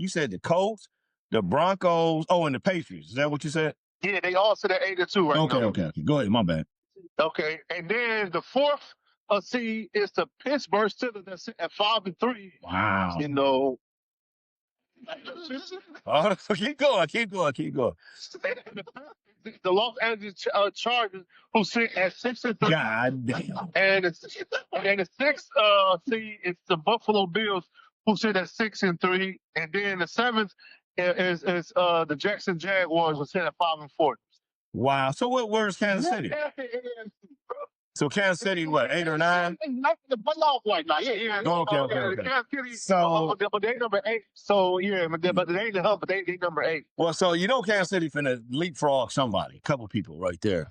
said the Colts, the Broncos, and the Patriots. Is that what you said? Yeah, they all sit at 8-2 right now. Okay. Go ahead, my bad. Okay, and then the fourth seed is the Pittsburgh Steelers that sit at 5-3. Wow. You know. Keep going. The Los Angeles Chargers, who sit at 6-3. God damn. And the sixth seed is the Buffalo Bills, who sit at 6-3. And then the seventh is the Jackson Jaguars, who sit at 5-4. Wow. So where's Kansas City? So Kansas City, what, 8 or 9? The playoff right now. Yeah. Okay. Kansas City, So, but they number 8. So yeah, but they ain't the hub, but they number 8. well, so Kansas City finna leapfrog somebody, a couple people right there.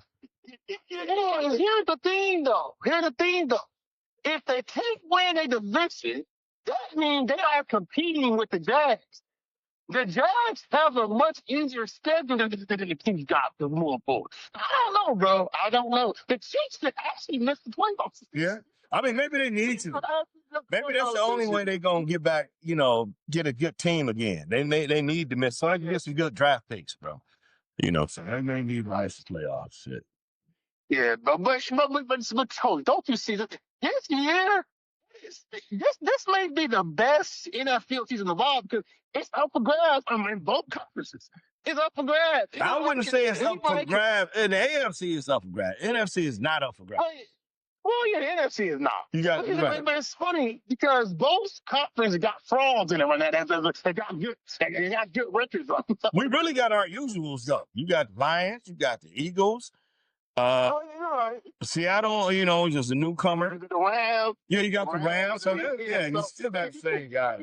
Here's the thing, though. If they can't win a division, that means they are competing with the Jags. The Jags have a much easier schedule than the teams got to move forward. I don't know, bro. The Chiefs could actually miss the playoffs. Yeah. I mean, maybe they need to. Maybe that's the only way they're going to get back, get a good team again. They need to miss. So they can get some good draft picks, bro. So they may need nice playoffs. Shit. Yeah, but don't you see that this year? This may be the best NFL season of all because it's up for grabs. In both conferences. It's up for grabs. I wouldn't say it's up for grabs. In the AFC, it's up for grabs. NFC is not up for grabs. Well, yeah, the NFC is not. Right. But it's funny because both conferences got frauds in it right now. They got good records. We really got our usuals, though. You got Lions, you got the Eagles. Right. Seattle, just a newcomer. The Rams. Yeah, you got the Rams. So, you still got the same guy.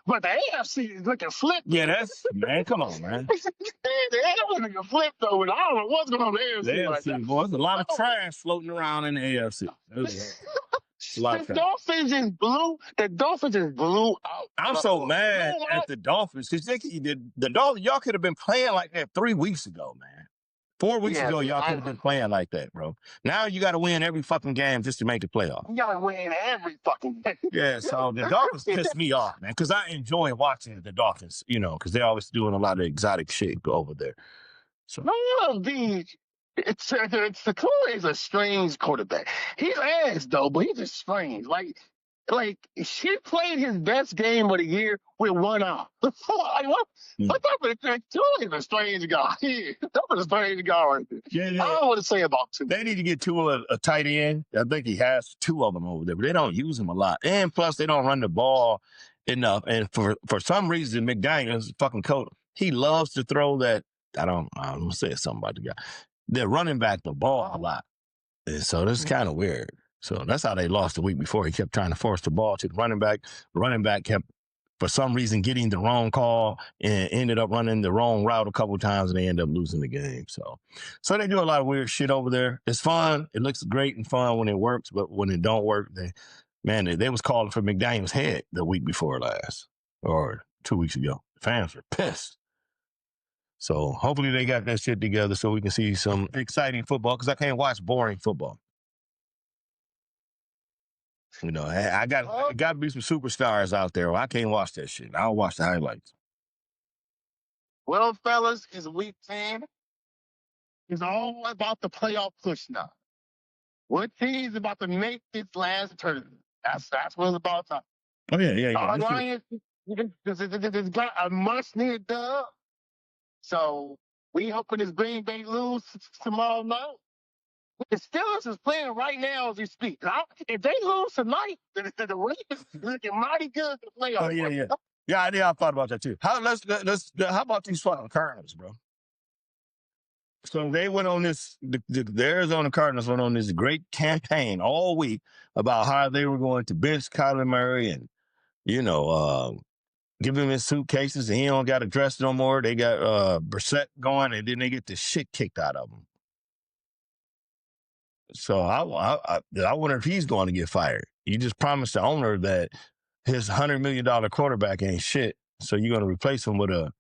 But the AFC is looking flipped. Yeah, man, come on, man. The AFC is looking flipped, though, and I don't know what's going on in the AFC right now. Boy, there's a lot of trash floating around in the AFC. The Dolphins just blew out. I'm so mad at the Dolphins because the Dolphins, y'all could have been playing like that 3 weeks ago, man. 4 weeks ago, y'all could have been playing like that, bro. Now you got to win every fucking game just to make the playoff. You got to win every fucking game. Yeah, so the Dolphins piss me off, man, because I enjoy watching the Dolphins, because they're always doing a lot of exotic shit over there. So Tua is a strange quarterback. He's ass though, but he's just strange. Like she played his best game of the year with 1 out. What type of Tua is a strange guy? That was a strange guy right there. Yeah. I don't know what to say about Tua. They need to get Tua a tight end. I think he has 2 of them over there, but they don't use him a lot. And plus, they don't run the ball enough. And for some reason, McDaniels, fucking coach, he loves to throw that. I'm gonna say something about the guy. They're running back the ball a lot. And so this is kind of weird. So that's how they lost the week before. He kept trying to force the ball to the running back. The running back kept, for some reason, getting the wrong call and ended up running the wrong route a couple times, and they ended up losing the game. So they do a lot of weird shit over there. It's fun. It looks great and fun when it works, but when it don't work, they was calling for McDaniel's head the week before last or 2 weeks ago. The fans were pissed. So hopefully they got that shit together so we can see some exciting football because I can't watch boring football. I got to be some superstars out there. I can't watch that shit. I'll watch the highlights. Well, fellas, it's week 10. It's all about the playoff push now. What team is about to make this last tournament? That's what it's about. Oh, yeah. Lions, it's got a must-needed dub. So we hoping this Green Bay lose tomorrow night. The Steelers is playing right now as we speak. If they lose tonight, the Ravens looking mighty good to play. Oh, yeah. Yeah, I thought about that too. How about these fucking Cardinals, bro? So they went on this. The Arizona Cardinals went on this great campaign all week about how they were going to bench Kyler Murray and give him his suitcases and he don't got to dress no more. They got Brissett going and then they get the shit kicked out of him. So I wonder if he's going to get fired. You just promised the owner that his $100 million quarterback ain't shit. So you're going to replace him with a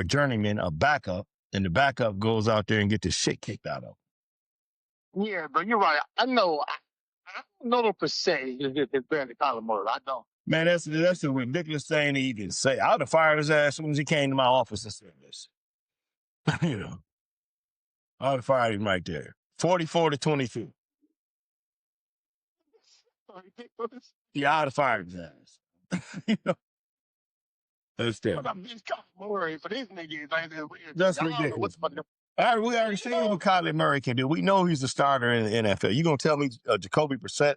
journeyman, a backup, and the backup goes out there and get the shit kicked out of him. Yeah, but you're right. I know. I don't know the percent is better than Kyler Murray. I don't. Man, that's a ridiculous thing to even say. I would have fired his ass as soon as he came to my office and said this. I would have fired him right there. 44-22. Ridiculous. Yeah, I would have fired his ass. That's terrible. I'm just Kyler Murray for these niggas. That's ridiculous. We already seen what Kyler Murray can do. We know he's a starter in the NFL. You gonna tell me Jacoby Brissett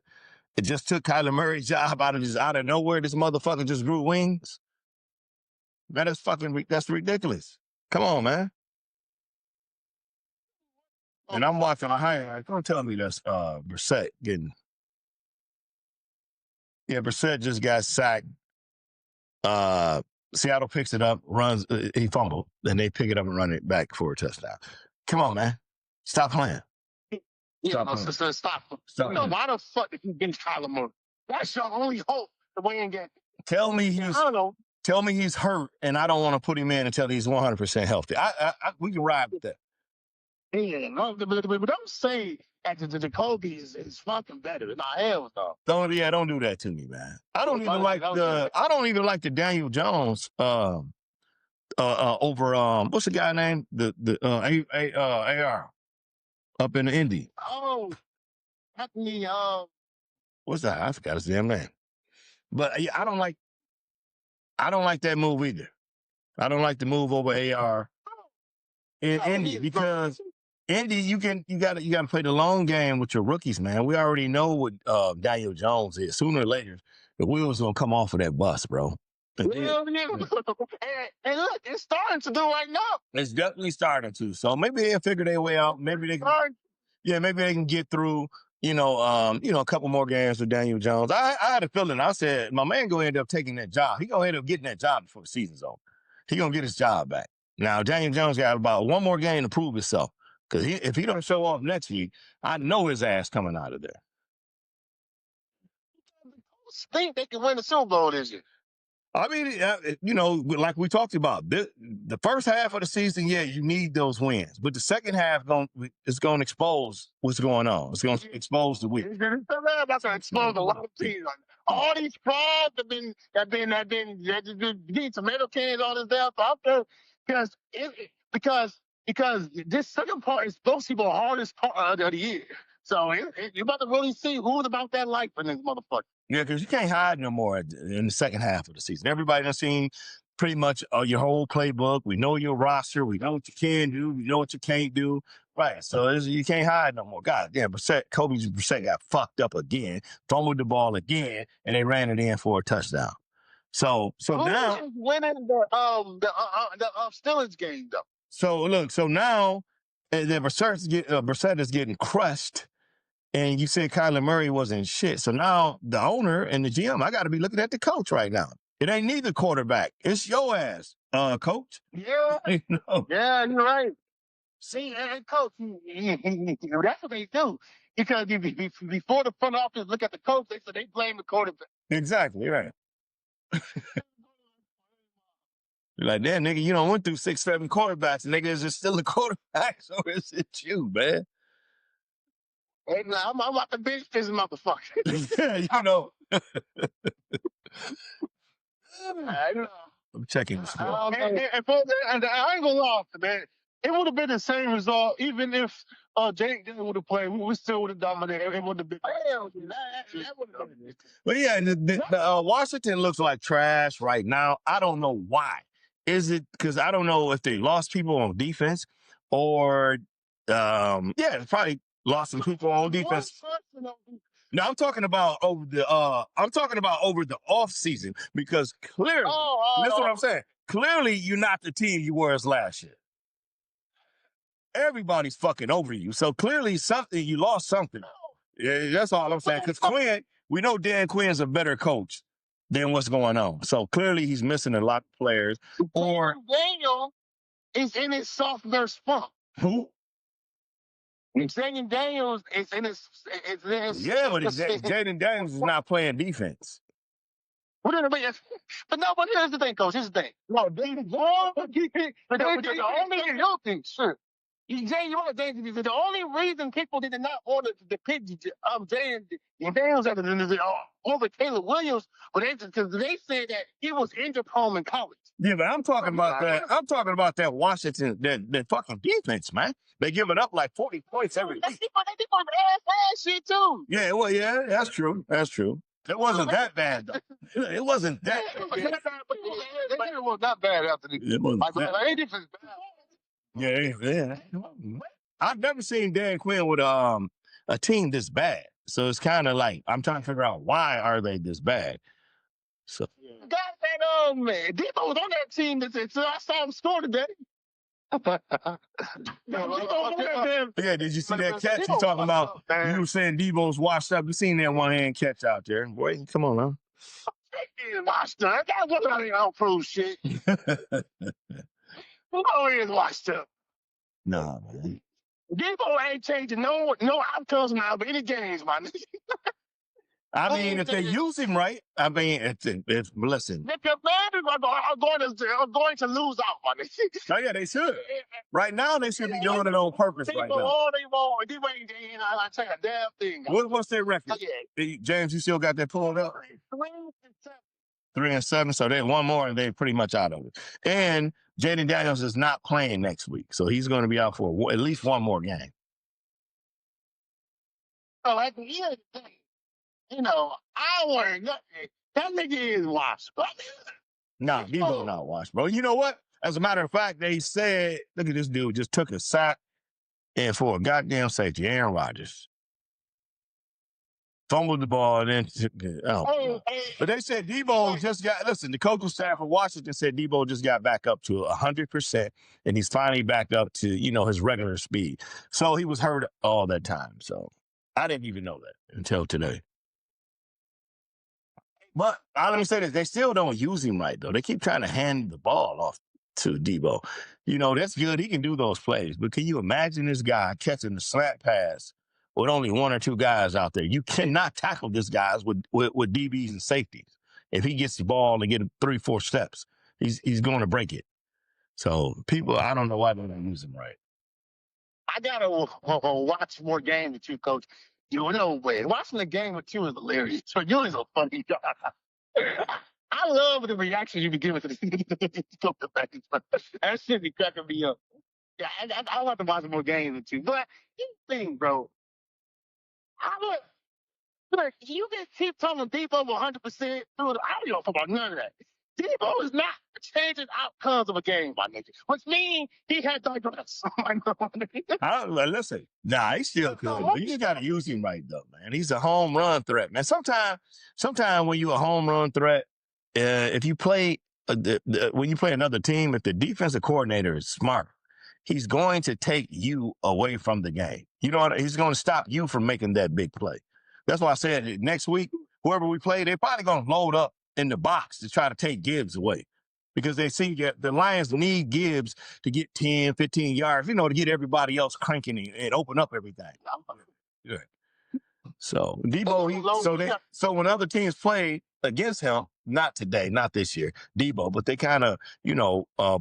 it just took Kyler Murray's job out of nowhere? This motherfucker just grew wings. Man, that's ridiculous. Come on, man. And I'm watching a highlight. Don't tell me that's Brissett getting. Yeah, Brissett just got sacked. Seattle picks it up, runs, he fumbled, then they pick it up and run it back for a touchdown. Come on, man. Stop playing. Stop. Why the fuck did you bench Kyler Murray? That's your only hope to win again. Tell me he's hurt, and I don't want to put him in until he's 100% healthy. We can ride with that. Yeah, but don't say that the Jacoby is fucking better. Nah, hell no. Don't do that to me, man. I don't even like the Daniel Jones over what's the guy name? The AR up in the Indy. Oh, me what's that? I forgot his damn name. But yeah, I don't like that move either. I don't like the move over AR in Indy because Indy, you gotta play the long game with your rookies, man. We already know what Daniel Jones is. Sooner or later, the wheels gonna come off of that bus, bro. And look, it's starting to do right now. It's definitely starting to. So maybe they'll figure their way out. Maybe they can get through. A couple more games with Daniel Jones. I had a feeling. I said my man gonna end up taking that job. He gonna end up getting that job before the season's over. He gonna get his job back. Now Daniel Jones got about one more game to prove himself. Because if he don't show off next week, I know his ass coming out of there. Think they can win the Super Bowl this year. I mean, like we talked about, the first half of the season, yeah, you need those wins. But the second half is going to expose what's going on. It's going to expose the weak. That's going to expose a lot of teams. All these frauds have been tomato cans, all this stuff out there. Because this second part is supposed to be the hardest part of the year. So you're about to really see who's about that life in this motherfucker. Yeah, because you can't hide no more in the second half of the season. Everybody done seen pretty much your whole playbook. We know your roster. We know what you can do. We know what you can't do. Right. So you can't hide no more. God damn, Kobe Brissett got fucked up again, fumbled the ball again, and they ran it in for a touchdown. So now winning the Steelers game though. So now Brissett is getting crushed. And you said Kyler Murray wasn't shit. So now the owner and the GM, I got to be looking at the coach right now. It ain't neither quarterback. It's your ass, coach. Yeah. Yeah, you're right. See, and coach, that's what they do. Because before the front office look at the coach, they blame the quarterback. Exactly, right. You're like, damn, nigga, you don't went through 6-7 quarterbacks. Nigga, is it still a quarterback? So is it you, man? Hey, I'm about to bench this motherfucker. Yeah, I know. I'm checking the score. And I ain't gonna lie, man. It would have been the same result even if Jake didn't would have played. We still would have dominated. It would have been. But yeah, the Washington looks like trash right now. I don't know why. Is it because I don't know if they lost people on defense or it's probably lost some people on defense. No, I'm talking about over the off season because clearly, listen what I'm saying. Clearly, you're not the team you were as last year. Everybody's fucking over you. So clearly, you lost something. Yeah, that's all I'm saying. Because Quinn, we know Dan Quinn's a better coach than what's going on. So clearly, he's missing a lot of players. Or Daniel is in his sophomore spot. who? Jaden Daniels is in his. Yeah, but Jaden Daniels is not playing defense. But here's the thing, Coach. Here's the thing. No, but the only real thing, sure. The only reason people did not order the pick of Jaden Daniels over Caleb Williams, because they said that he was injured prone in college. Yeah, but I'm talking about that. I'm talking about that Washington, that fucking defense, man. They giving up like 40 points every week. They was ass shit too. Yeah, well, yeah, that's true. That's true. It wasn't that bad though. It wasn't that. It was not bad after the. It wasn't that. Yeah. I've never seen Dan Quinn with a team this bad. So it's kind of like I'm trying to figure out why are they this bad. So man, Debo was on that team. So I saw him score today. Yeah, did you see that catch? You talking about? You were saying Debo's washed up. You seen that one hand catch out there, boy? Come on, now. Washed up. That wasn't on proof shit. No, he is washed up. No, man. Debo ain't changing no outcomes now, but any games, my nigga. I mean, if they use him right, I mean, it's listen. The Commanders are going to lose out, my nigga. Oh yeah, they should. Right now, they should be doing it on purpose. Right now. Debo ain't saying a damn thing. What's their record? James, you still got that pulled up? 3-7. So they one more, and they're pretty much out of it. And Jaden Daniels is not playing next week, so he's going to be out for at least one more game. Oh, at the end of the day, I want nothing. That nigga is washed. Nah, Debo not washed, bro. You know what? As a matter of fact, they said, look at this dude just took a sack and for a goddamn safety, Aaron Rodgers. Fumbled the ball and then but they said Debo just the coaching staff of Washington said Debo just got back up to 100% and he's finally back up to, his regular speed. So he was hurt all that time. So I didn't even know that until today. But let me say this, they still don't use him right though. They keep trying to hand the ball off to Debo. That's good. He can do those plays, but can you imagine this guy catching the slant pass with only one or two guys out there? You cannot tackle this guys with DBs and safeties. If he gets the ball and get 3-4 steps, he's going to break it. So people, I don't know why they don't use him right. I gotta watch more games with you, Coach. Watching the game with you is hilarious. So you is a funny guy. I love the reactions you be giving to the matches. That shit be cracking me up. Yeah, I want to watch more games with you. But you think, bro, you get tipped on the Debo 100% through the audio about none of that. Debo is not changing outcomes of a game, my nigga. Which means he had digress. Listen, he's still good. You just got to use him right, though, man. He's a home run threat, man. Sometimes when you're a home run threat, if you play when you play another team, if the defensive coordinator is smart, he's going to take you away from the game. He's going to stop you from making that big play. That's why I said next week, whoever we play, they're probably going to load up in the box to try to take Gibbs away because they see that the Lions need Gibbs to get 10, 15 yards, to get everybody else cranking and open up everything. Yeah. So Debo, so when other teams play against him, not today, not this year, Debo, but they kind of,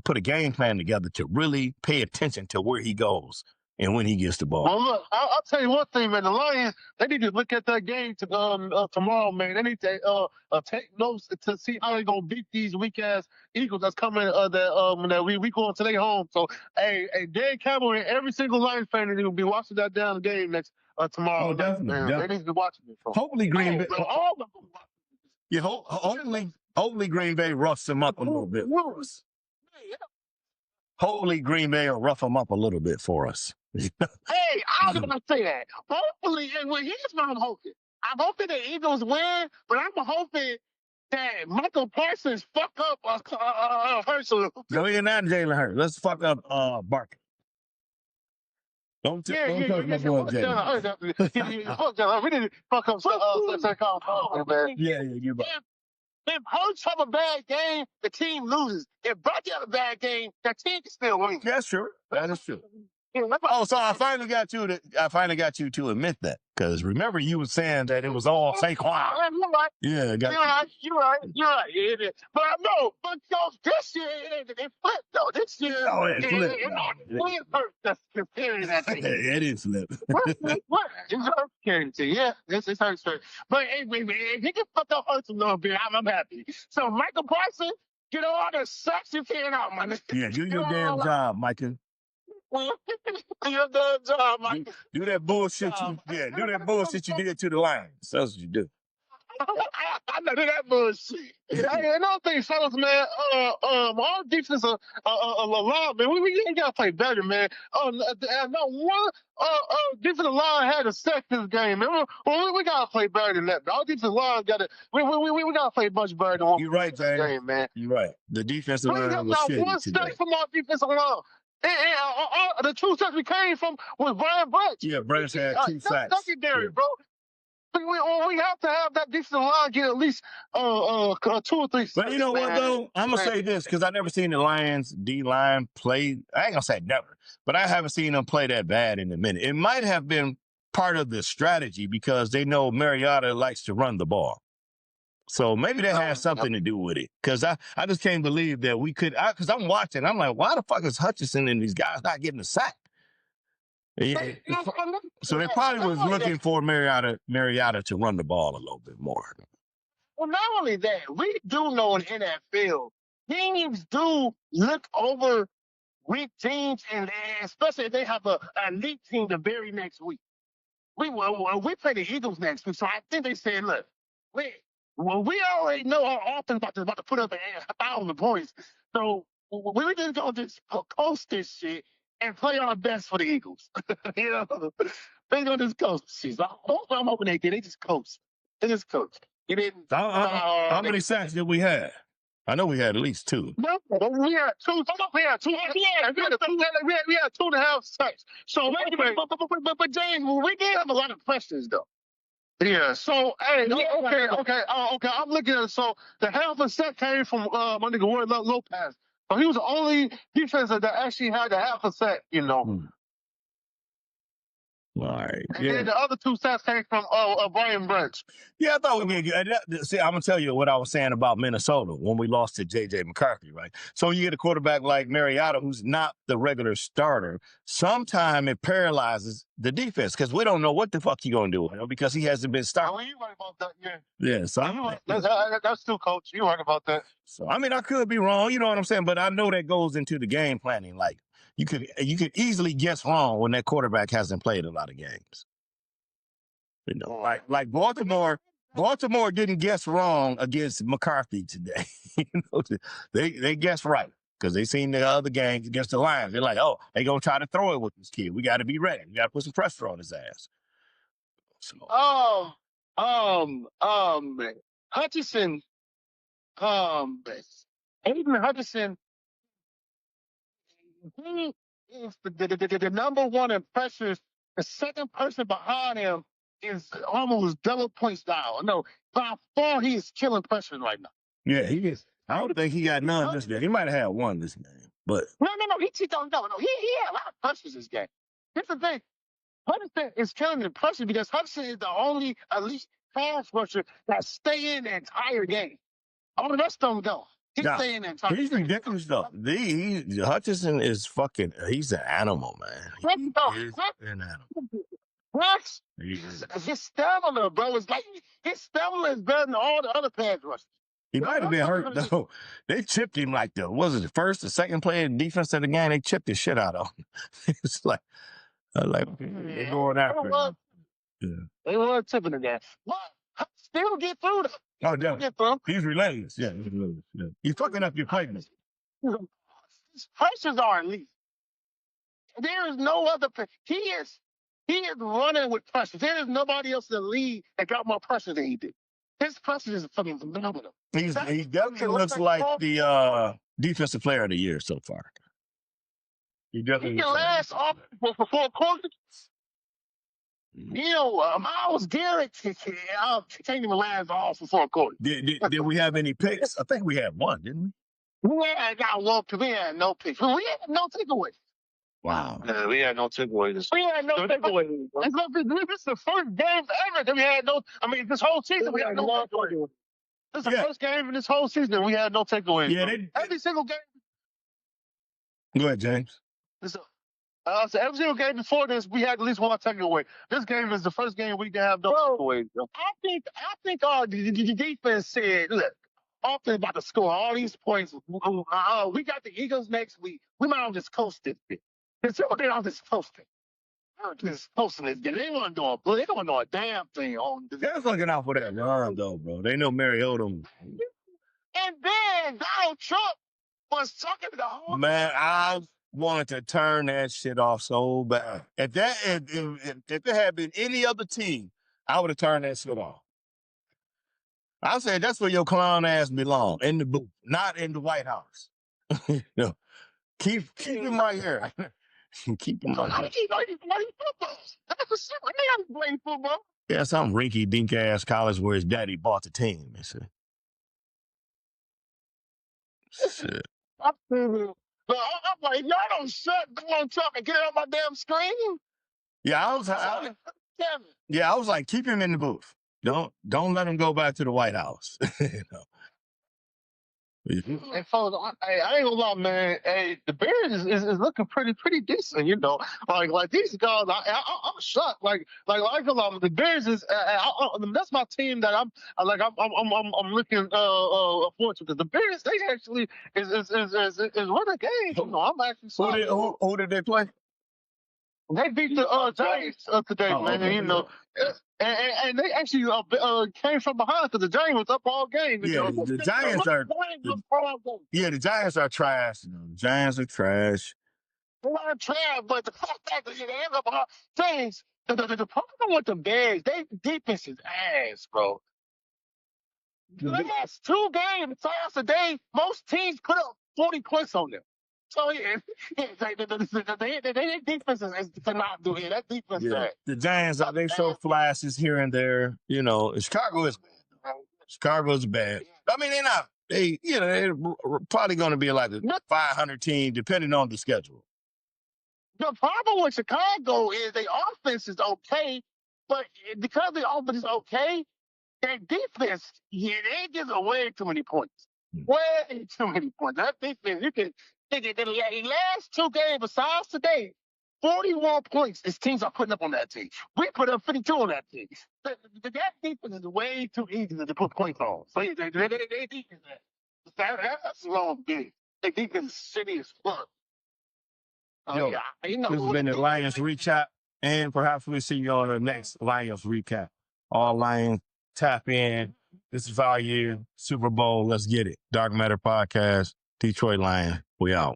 put a game plan together to really pay attention to where he goes and when he gets the ball. Well, look, I'll tell you one thing, man. The Lions, they need to look at that game tomorrow, man. They need to take notes to see how they're gonna beat these weak ass Eagles that's coming. That we going to their home. So, hey, Dan Campbell and every single Lions fan is gonna be watching that down game next tomorrow. Oh, definitely. They need to be watching it. So. Hopefully, Green Bay. Yeah, hopefully Green Bay roughs them up a little bit for us. Hopefully Green Bay will rough them up a little bit for us. Hey, I was going to say that. Hopefully, and here's what I'm hoping. I'm hoping the Eagles win, but I'm hoping that Michael Parsons fuck up Hurts a little bit. No, you're not Jalen Hurts. Let's fuck up Barker. Don't touch my boy Jalen. Fuck Jalen. We didn't fuck up man. Yeah, you're right. If Hurts have a bad game, the team loses. If Bucky have a bad game, the team can still win. That's true. That is true. Oh, so I finally got you to admit that, because remember you were saying that it was all Saquon. You're right. Yeah, You're right. It is. But no, but this year it flipped though. This year it flipped. It hurt. That's comparing that thing. It is flip. What? It's hurt comparing to. Yeah, it's hurts. But if he can fuck up Hurts a little bit, I'm happy. So Michael Parsons, get all the sucks you can out, man. Yeah, do your damn job, Michael. Do your damn job, Michael. Do that bullshit do that bullshit you did to the Lions. That's what you do. I know that bullshit. Another thing, fellas, man. Our defensive line, man. We gotta play better, man. Not one defensive line had a sack this game, man. We gotta play better than that. Our defensive line got to. We gotta play much better than You're right, this game, man. You're right. The defensive line was not shitty one today. sack from our defensive line. The two sacks we came from was Brian Branch. Yeah, Branch had 2 sacks. Secondary, bro. We have to have that defensive line get at least 2 or 3 sacks. But you know what, though? I'm going to say this, because I've never seen the Lions D-line play. I ain't going to say never, but I haven't seen them play that bad in a minute. It might have been part of the strategy because they know Mariota likes to run the ball. So maybe that has something to do with it. Because I just can't believe that we could, because I'm watching. I'm like, why the fuck is Hutchinson and these guys not getting a sack? Yeah. So they probably was looking for Mariota to run the ball a little bit more. Well, not only that, we do know in NFL, teams do look over weak teams, and especially if they have an elite team the very next week. We play the Eagles next week, so I think they said, look, we already know our offense about to put up 1,000 points, so we're just going to just coast this shit and play our best for the Eagles. You know, they're going to just coast shit. So I'm hoping they did. They just coast. They just coast. You didn't. How many sacks did we have? I know we had at least 2. No, we had 2. We had 2.5 sacks. So, but James, we did have a lot of questions though. Yeah. So, hey, okay. I'm looking at it. So the half a sack came from my nigga Warren Lopez. So he was the only defensive that actually had a half a sack, you know. All right. And then the other 2 sacks came from Brian Branch. Yeah, I thought we did. See, I'm gonna tell you what I was saying about Minnesota when we lost to J.J. McCarthy, right? So you get a quarterback like Mariota, who's not the regular starter. Sometimes it paralyzes the defense because we don't know what the fuck he's gonna do, because he hasn't been starting. Oh, you right about that, yeah. Yeah, so that's still coach. You right about that. So I mean, I could be wrong, you know what I'm saying, but I know that goes into the game planning. Like you could easily guess wrong when that quarterback hasn't played a lot of games. You know, like Baltimore didn't guess wrong against McCarthy today. You know, they guessed right because they seen the other games against the Lions. They're like, oh, they gonna try to throw it with this kid. We got to be ready. We got to put some pressure on his ass. So, Hutchinson, Aiden Hutchinson, he is the number one in pressures. The second person behind him is almost double point style. No, by far he is killing pressure right now. Yeah, he is. I don't think he got none this game. He might have had one this game, but no. He had a lot of pressures this game. Here's the thing: Hutchinson is killing the pressure because Hutchinson is the only elite pass rusher that stay in the entire game. All the rest of them don't. He's staying in the entire game. He's ridiculous though. Hutchinson is fucking. He's an animal, man. He is an animal. What? His stamina, bro, is like his stamina is better than all the other pass rushers. He might have been hurt though. They chipped him like the first or second play in defense of the game. They chipped the shit out of him. It's like they're going after him. Yeah. They were tipping the game. What? Still get through them. Oh, definitely. He's relentless. Yeah, he's relentless. Yeah. He's fucking up your playmaking. His pressures are elite. There is no other. He is He is running with pressure. There is nobody else in the league that got more pressure than he did. His pressure is fucking phenomenal. He definitely looks like the defensive player of the year so far. He definitely can last off for 4 quarters. Miles Garrett can't even last off for 4 quarters. Did we have any picks? I think we had one, didn't we? We had no picks. We had no takeaways. Wow. We had no takeaways. We had no takeaways. This is the first game ever that we had no. I mean, this whole season we had no takeaways. This is the first game in this whole season we had no takeaways. Yeah, every single game. Go ahead, James. So every single game before this, we had at least one takeaway. This game is the first game we didn't have no takeaways. I think the defense said, look, offense about to score all these points. We got the Eagles next week. We might as well just coast this bit. They're all just coasting. They're just coasting this game. They don't do a damn thing on this. They're looking out for that run, though, bro. They know Mariota. And then Donald Trump was talking to the whole. Man, I wanted to turn that shit off so bad. If it had been any other team, I would have turned that shit off. I said that's where your clown ass belong, in the booth, not in the White House. Keep him right here. Keep him right here. That's the shit. I ain't playing football. Yeah, some rinky dink ass college where his daddy bought the team. Shit. I'm like, y'all don't shut down Trump and get it on my damn screen. Yeah, I was like, keep him in the booth. Don't let him go back to the White House. Hey, folks, I ain't gonna lie, man. Hey, the Bears is looking pretty decent, Like these guys, I'm shocked. Like the Bears is that's my team that I'm looking forward to, because the Bears, they actually is winning games. I'm actually sorry. Who did they play? They beat the Giants today, man. Okay. And they actually came from behind because the Giants was up all game. Yeah, the Giants are. The Giants are trash. The Giants are trash. They're not trash, but the fact that they end up behind things. The problem with the Bears, they defense is ass, bro. The last 2 games, today, most teams put up 40 points on them. So yeah, their defense is to not do it. That defense, the Giants are, they show flashes here and there. Chicago is bad. Chicago's bad. I mean, they're not. They're probably going to be like a 500 team, depending on the schedule. The problem with Chicago is their offense is okay, but because the offense is okay, their defense, they give away too many points. Way too many points. That defense, you can. The last 2 games, besides today, 41 points is teams are putting up on that team. We put up 52 on that team. That defense is way too easy to put points on. So they defense that's wrong game. They defense is shitty as fuck. This has been the Lions recap, and perhaps we'll see you on the next Lions recap. All Lions, tap in. This is our year, Super Bowl. Let's get it. Dark Matter Podcast, Detroit Lions. We out.